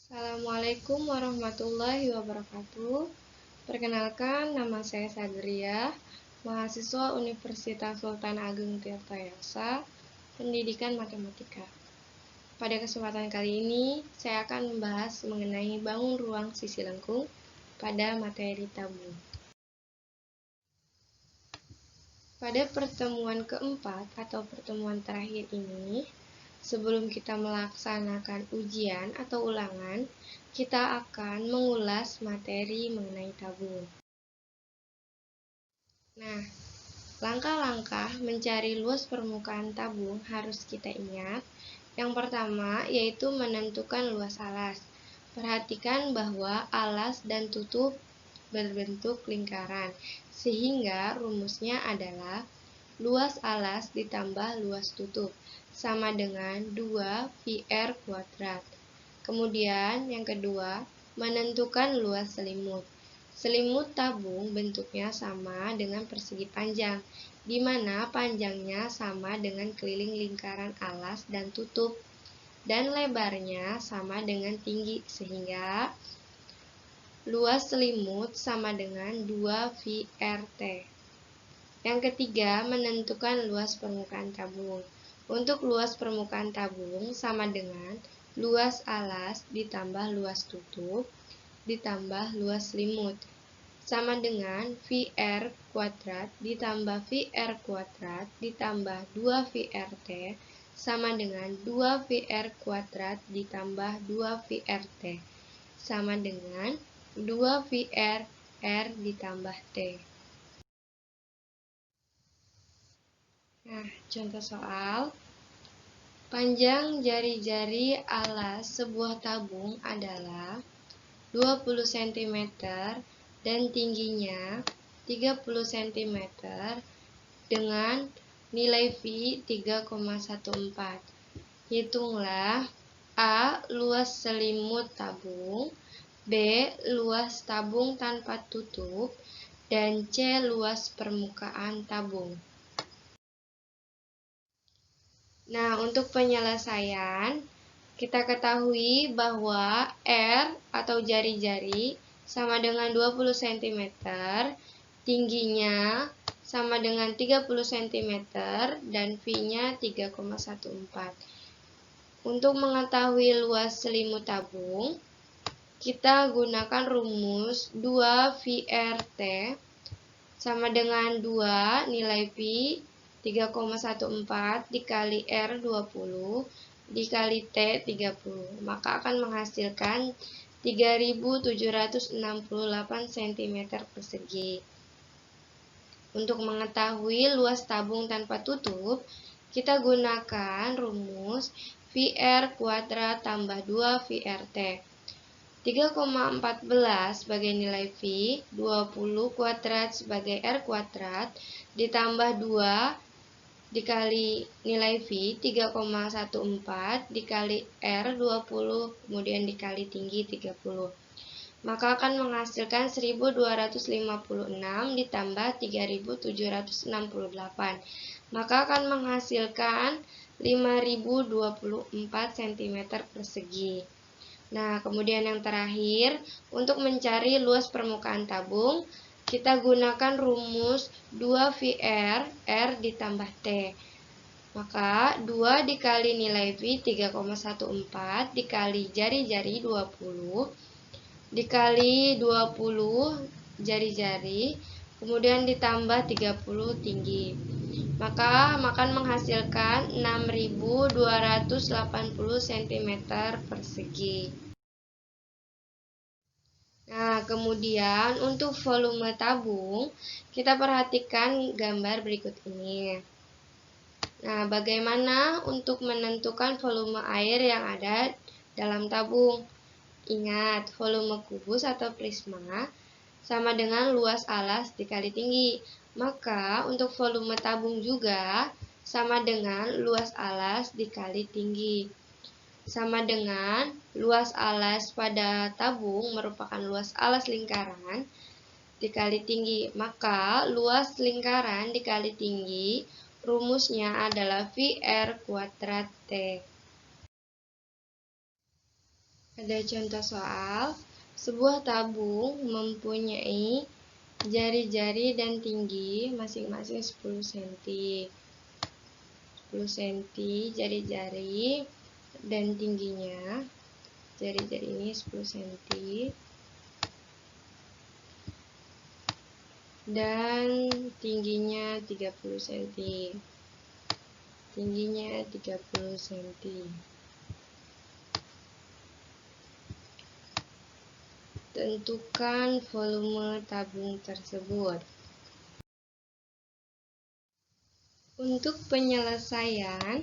Assalamualaikum warahmatullahi wabarakatuh. Perkenalkan, nama saya Sadria, mahasiswa Universitas Sultan Ageng Tirtayasa, Pendidikan Matematika. Pada kesempatan kali ini, saya akan membahas mengenai bangun ruang sisi lengkung pada materi tabung. Pada pertemuan keempat atau pertemuan terakhir ini, sebelum kita melaksanakan ujian atau ulangan, kita akan mengulas materi mengenai tabung. Nah, langkah-langkah mencari luas permukaan tabung harus kita ingat. Yang pertama yaitu menentukan luas alas. Perhatikan bahwa alas dan tutup berbentuk lingkaran, sehingga rumusnya adalah luas alas ditambah luas tutup sama dengan 2πr². Kemudian yang kedua, menentukan luas selimut. Selimut tabung bentuknya sama dengan persegi panjang, di mana panjangnya sama dengan keliling lingkaran alas dan tutup, dan lebarnya sama dengan tinggi, sehingga luas selimut sama dengan 2πrt. Yang ketiga, menentukan luas permukaan tabung. Untuk luas permukaan tabung sama dengan luas alas ditambah luas tutup ditambah luas selimut, sama dengan πr² ditambah πr² ditambah 2πrt sama dengan 2πr² ditambah 2πrt sama dengan 2πr r ditambah t. Nah, contoh soal. Panjang jari-jari alas sebuah tabung adalah 20 cm dan tingginya 30 cm dengan nilai V 3,14. Hitunglah A. Luas selimut tabung, B. Luas tabung tanpa tutup, dan C. Luas permukaan tabung. Nah, untuk penyelesaian, kita ketahui bahwa R atau jari-jari sama dengan 20 cm, tingginya sama dengan 30 cm, dan V-nya 3,14. Untuk mengetahui luas selimut tabung, kita gunakan rumus 2πrt sama dengan 2 nilai V 3,14 dikali R 20 dikali T 30, maka akan menghasilkan 3.768 cm persegi. Untuk mengetahui luas tabung tanpa tutup, kita gunakan rumus πr² tambah 2πrt. 3,14 sebagai nilai V, 20² sebagai R² ditambah 2 dikali nilai V 3,14 dikali R 20 kemudian dikali tinggi 30, maka akan menghasilkan 1256 ditambah 3768, maka akan menghasilkan 5024 cm persegi. Nah, kemudian yang terakhir, untuk mencari luas permukaan tabung, kita gunakan rumus 2πr r ditambah t. Maka 2 dikali nilai V 3,14 dikali jari-jari 20 dikali 20 jari-jari kemudian ditambah 30 tinggi, maka akan menghasilkan 6280 cm persegi. Nah, kemudian untuk volume tabung, kita perhatikan gambar berikut ini. Nah, bagaimana untuk menentukan volume air yang ada dalam tabung? Ingat, volume kubus atau prisma sama dengan luas alas dikali tinggi. Maka, untuk volume tabung juga sama dengan luas alas dikali tinggi. Sama dengan luas alas pada tabung merupakan luas alas lingkaran dikali tinggi, maka luas lingkaran dikali tinggi rumusnya adalah πr²t. Ada contoh soal, sebuah tabung mempunyai jari-jari dan tinggi masing-masing 10 cm. 10 cm jari-jari dan tingginya, jari-jari ini 10 cm. Dan tingginya 30 cm. Tingginya 30 cm. Tentukan volume tabung tersebut. Untuk penyelesaian,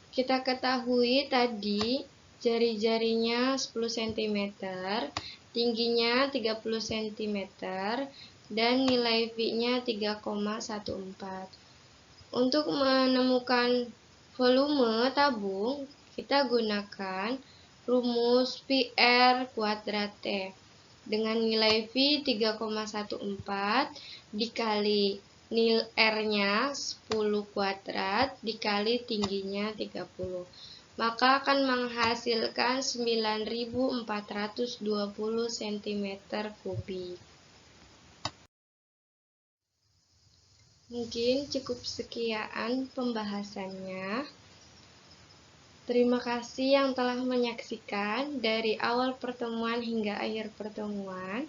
kita ketahui tadi jari-jarinya 10 cm, tingginya 30 cm, dan nilai V-nya 3,14. Untuk menemukan volume tabung, kita gunakan rumus PR kuadrat T dengan nilai V 3,14 dikali nilai R-nya 10 kuadrat dikali tingginya 30. Maka akan menghasilkan 9.420 cm kubik. Mungkin cukup sekian pembahasannya. Terima kasih yang telah menyaksikan dari awal pertemuan hingga akhir pertemuan.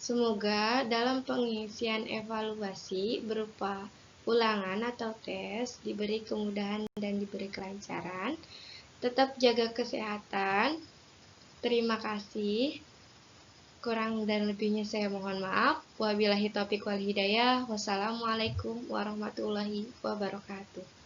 Semoga dalam pengisian evaluasi berupa ulangan atau tes diberi kemudahan dan diberi kelancaran. Tetap jaga kesehatan. Terima kasih. Kurang dan lebihnya saya mohon maaf. Wabillahi taufiq wal hidayah. Wassalamualaikum warahmatullahi wabarakatuh.